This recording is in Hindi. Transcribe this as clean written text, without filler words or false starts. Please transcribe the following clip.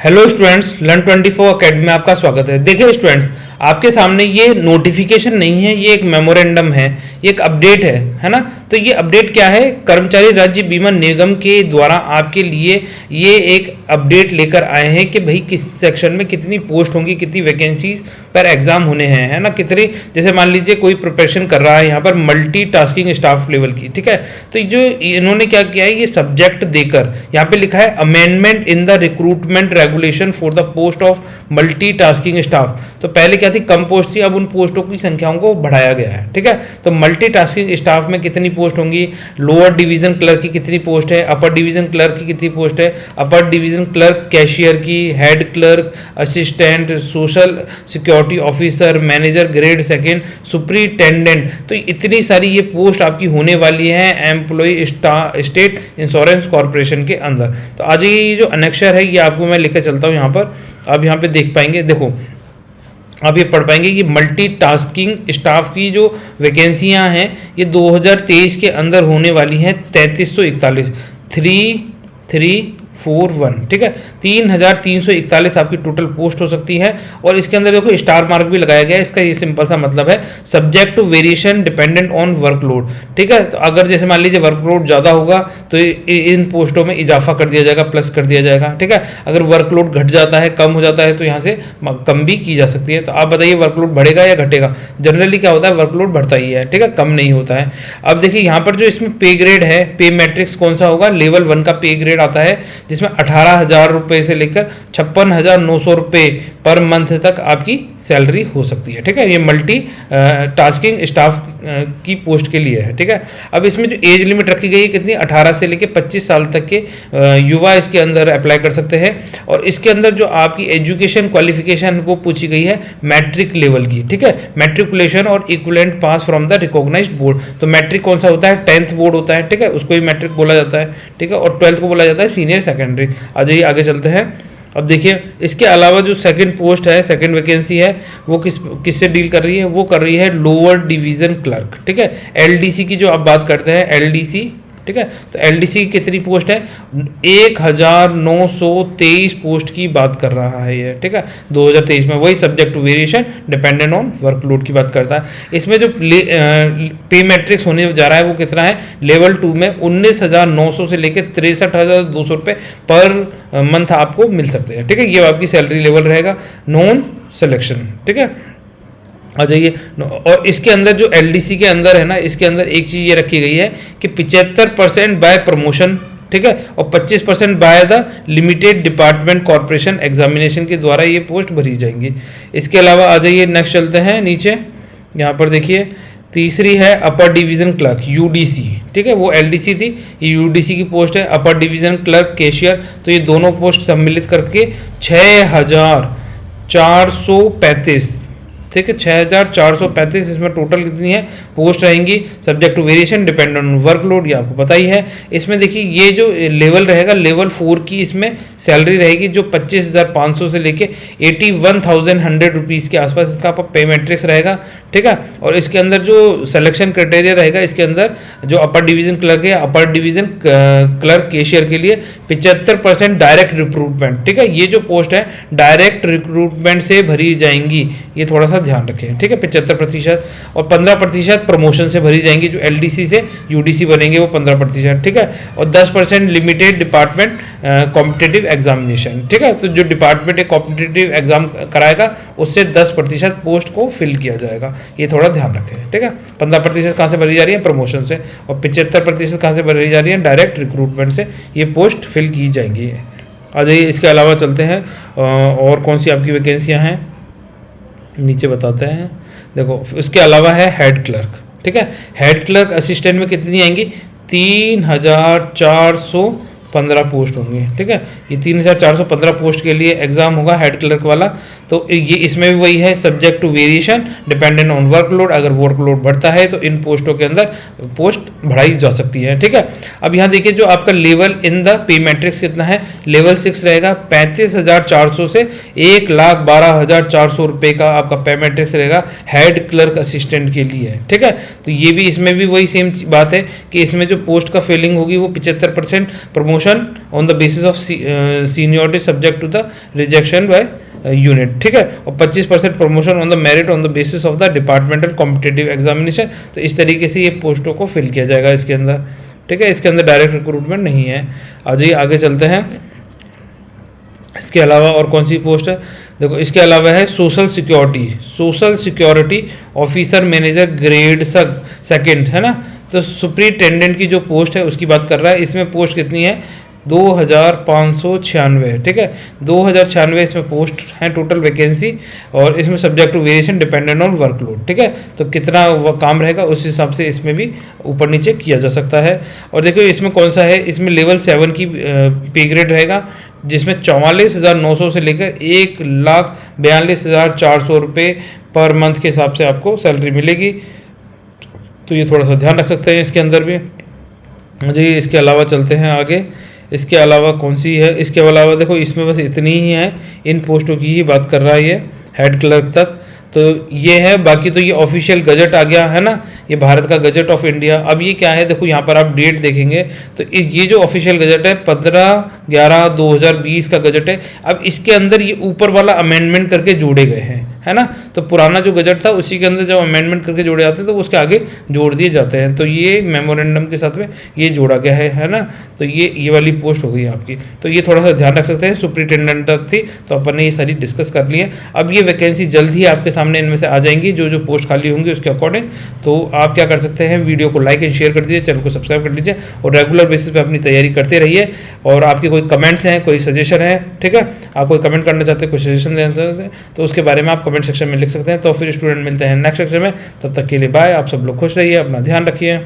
हेलो स्टूडेंट्स, लर्न24 अकेडमी में आपका स्वागत है। देखिए स्टूडेंट्स, आपके सामने ये नोटिफिकेशन नहीं है, ये एक मेमोरेंडम है, ये एक अपडेट है ना। तो ये अपडेट क्या है? कर्मचारी राज्य बीमा निगम के द्वारा आपके लिए ये एक अपडेट लेकर आए हैं कि भाई किस सेक्शन में कितनी पोस्ट होंगी, कितनी वैकेंसीज पर एग्जाम होने हैं, है ना। कितनी, जैसे मान लीजिए कोई प्रिपरेशन कर रहा है यहाँ पर मल्टीटास्किंग स्टाफ लेवल की, ठीक है। तो जो इन्होंने क्या किया है, ये सब्जेक्ट देकर यहाँ पे लिखा है amendment in the recruitment regulation for the post of multitasking staff. तो पहले क्या थी, कम पोस्ट थी, अब उन पोस्टों की संख्याओं को बढ़ाया गया है, ठीक है। तो मल्टीटास्किंग स्टाफ में कितनी पोस्ट होंगी, लोअर डिवीजन क्लर्क की कितनी पोस्ट है, अपर डिवीजन क्लर्क की कितनी पोस्ट है, अपर डिवीजन क्लर्क कैशियर की, head clerk, assistant, social security officer, manager grade second, superintendent. तो इतनी सारी ये पोस्ट आपकी होने वाली है एम्प्लॉय स्टेट इंश्योरेंस कॉर्पोरेशन के अंदर। तो आज ये जो अनेक्शर है ये आपको मैं लेकर चलता हूँ यहाँ पर। आप यहाँ पे देख पाएंगे, देखो आप ये पढ़ पाएंगे कि मल्टीटास्किंग स्टाफ की जो वैकेंसियां हैं ये 2023 के अंदर होने वाली हैं 3341 3341, ठीक है। 3341 आपकी टोटल पोस्ट हो सकती है। और इसके अंदर देखो स्टार मार्क भी लगाया गया है। इसका ये सिंपल सा मतलब है subject to variation dependent on workload, ठीक है। तो अगर जैसे मान लीजिए वर्कलोड ज़्यादा होगा तो इन पोस्टों में इजाफा कर दिया जाएगा, प्लस कर दिया जाएगा, ठीक है। अगर वर्कलोड घट जाता है, कम हो जाता है, तो यहाँ से कम भी की जा सकती है। तो आप बताइए वर्कलोड बढ़ेगा या घटेगा? जनरली क्या होता है, वर्कलोड बढ़ता ही है, ठीक है, कम नहीं होता है। अब देखिए यहाँ पर जो इसमें पे ग्रेड है, पे मैट्रिक्स कौन सा होगा, लेवल 1 का पे ग्रेड आता है जिसमें 18,000 रुपये से लेकर 56,900 रुपये पर मंथ तक आपकी सैलरी हो सकती है, ठीक है। ये मल्टी टास्किंग स्टाफ की पोस्ट के लिए है, ठीक है। अब इसमें जो एज लिमिट रखी गई है कितनी, 18 से लेकर 25 साल तक के युवा इसके अंदर अप्लाई कर सकते हैं। और इसके अंदर जो आपकी एजुकेशन क्वालिफिकेशन वो पूछी गई है मैट्रिक लेवल की, ठीक है। मैट्रिकुलेशन और equivalent pass from the recognised board. तो मैट्रिक कौन सा होता है, 10th बोर्ड होता है, ठीक है, उसको ही मैट्रिक बोला जाता है, ठीक है। और 12th को बोला जाता है सीनियर सेकेंडरी। आ जाइए आगे चलते हैं। अब देखिए इसके अलावा जो सेकंड पोस्ट है, सेकंड वैकेंसी है, वो किससे डील कर रही है, वो कर रही है लोअर डिवीजन क्लर्क, ठीक है। एलडीसी की जो आप बात करते हैं, एलडीसी, ठीक है। तो एलडीसी की कितनी पोस्ट है, 1923 पोस्ट की बात कर रहा है ये, ठीक है, 2023 में। वही subject to variation dependent on workload की बात करता है। इसमें जो पे मैट्रिक्स होने जा रहा है वो कितना है, लेवल 2 में 19,900 से लेकर 63,200 रुपये पर मंथ आपको मिल सकते हैं, ठीक है। ये आपकी सैलरी लेवल रहेगा, नॉन सिलेक्शन, ठीक है। आ जाइए। और इसके अंदर जो एलडीसी के अंदर है ना, इसके अंदर एक चीज़ ये रखी गई है कि 75% बाय प्रमोशन, ठीक है, और 25% by the limited department corporation examination के द्वारा ये पोस्ट भरी जाएंगी। इसके अलावा आ जाइए नेक्स्ट चलते हैं नीचे। यहाँ पर देखिए तीसरी है अपर डिवीजन क्लर्क, यूडीसी, ठीक है, वो एलडीसी थी, ये यूडीसी की पोस्ट है। अपर डिवीजन क्लर्क कैशियर, तो ये दोनों पोस्ट सम्मिलित करके 6,435, ठीक है, 6,435 इसमें टोटल कितनी है पोस्ट रहेंगी, subject to variation depend on workload, ये आपको पता ही है। इसमें देखिए ये जो लेवल रहेगा, लेवल 4 की इसमें सैलरी रहेगी जो 25,500 से लेके 81,100 रुपीज़ के आसपास इसका आपका पे मैट्रिक्स रहेगा, ठीक है। और इसके अंदर जो सिलेक्शन क्राइटेरिया रहेगा, इसके अंदर जो अपर डिवीजन क्लर्क है, अपर डिवीजन क्लर्क कैशियर के लिए 75% डायरेक्ट रिक्रूटमेंट, ठीक है। ये जो पोस्ट है डायरेक्ट रिक्रूटमेंट से भरी जाएंगी, ये थोड़ा सा ध्यान रखें, ठीक है, 75%। और 15% प्रमोशन से भरी जाएंगी, जो एलडीसी से यूडीसी बनेंगे वो 15%, ठीक है। और 10% लिमिटेड डिपार्टमेंट कॉम्पिटिटिव एग्जामिनेशन, ठीक है। तो जो डिपार्टमेंट एक कॉम्पिटिटिव एग्जाम कराएगा उससे 10% पोस्ट को फिल किया जाएगा, ये थोड़ा ध्यान रखें, ठीक है। 15% कहाँ से भरी जा रही है, प्रमोशन से, और 75% कहाँ से भरी जा रही है, डायरेक्ट रिक्रूटमेंट से ये पोस्ट फिल की जाएंगी। आ जाइए इसके अलावा चलते हैं और कौन सी आपकी वैकेंसियाँ हैं, नीचे बताते हैं। देखो इसके अलावा है हेड क्लर्क, ठीक है। हेड क्लर्क असिस्टेंट में कितनी आएंगी, 3,415 पोस्ट होंगी, ठीक है। ये 3,415 पोस्ट के लिए एग्जाम होगा हेड क्लर्क वाला। तो ये इसमें भी वही है subject to variation dependent on workload. अगर वर्कलोड बढ़ता है तो इन पोस्टों के अंदर पोस्ट बढ़ाई जा सकती है, ठीक है। अब यहाँ देखिए जो आपका level in the pay matrix कितना है, लेवल 6 रहेगा, 35,400 से 1,12,400 रुपये का आपका पे मैट्रिक्स रहेगा हेड क्लर्क असिस्टेंट के लिए, ठीक है। तो ये भी इसमें भी वही सेम बात है कि इसमें जो पोस्ट का फिलिंग होगी वो 75% promotion promotion on the basis of seniority subject to the rejection by unit, ठीक है। और 25% promotion on the merit on the basis of the departmental competitive examination. तो इस तरीके से ये पोस्टों को फिल किया जाएगा इसके अंदर, ठीक है। इसके अंदर डायरेक्ट रिक्रूटमेंट नहीं है। आज ही आगे चलते हैं। इसके अलावा और कौन सी पोस्ट है, देखो इसके अलावा है social security officer manager grade second, है ना। तो सुपरिटेंडेंट की जो पोस्ट है उसकी बात कर रहा है। इसमें पोस्ट कितनी है, 2596, ठीक है। 2096 इसमें पोस्ट हैं टोटल वैकेंसी, और इसमें subject to variation dependent on workload, ठीक है। तो कितना काम रहेगा उस हिसाब से इसमें भी ऊपर नीचे किया जा सकता है। और देखो इसमें कौन सा है, इसमें लेवल 7 की पे ग्रेड रहेगा, जिसमें 44,900 से लेकर 1,42,400 रुपये पर मंथ के हिसाब से आपको सैलरी मिलेगी। तो ये थोड़ा सा ध्यान रख सकते हैं इसके अंदर भी जी। इसके अलावा चलते हैं आगे। इसके अलावा कौन सी है, इसके अलावा देखो इसमें बस इतनी ही है, इन पोस्टों की ही बात कर रहा है ये हेड क्लर्क तक। तो ये है, बाकी तो ये ऑफिशियल गजट आ गया है ना, ये भारत का गजट ऑफ इंडिया। अब ये क्या है, देखो यहाँ पर आप डेट देखेंगे तो ये जो ऑफिशियल गजट है 15/11/2020 का गजट है। अब इसके अंदर ये ऊपर वाला अमेंडमेंट करके जोड़े गए हैं, है ना। तो पुराना जो गजट था उसी के अंदर जब अमेंडमेंट करके जोड़े जाते हैं तो उसके आगे जोड़ दिए जाते हैं। तो ये मेमोरेंडम के साथ में ये जोड़ा गया है ना। तो ये वाली पोस्ट हो गई आपकी। तो ये थोड़ा सा ध्यान रख सकते हैं। सुपरिटेंडेंट तक थी तो अपन ने ये सारी डिस्कस कर ली है। अब ये वैकेंसी जल्द ही आपके सामने इनमें से आ जाएंगी, जो पोस्ट खाली होंगी उसके अकॉर्डिंग। तो आप क्या कर सकते हैं, वीडियो को लाइक एंड शेयर कर दीजिए, चैनल को सब्सक्राइब कर लीजिए, और रेगुलर बेसिस पे अपनी तैयारी करते रहिए। और आपके कोई कमेंट्स हैं, कोई सजेशन है, ठीक है, आप कोई कमेंट करना चाहते हैं, कोई सजेशन देना चाहते हैं तो उसके बारे में आप कमेंट सेक्शन में लिख सकते हैं। तो फिर स्टूडेंट मिलते हैं नेक्स्ट लेक्चर में, तब तक के लिए बाय। आप सब लोग खुश रहिए, अपना ध्यान रखिए।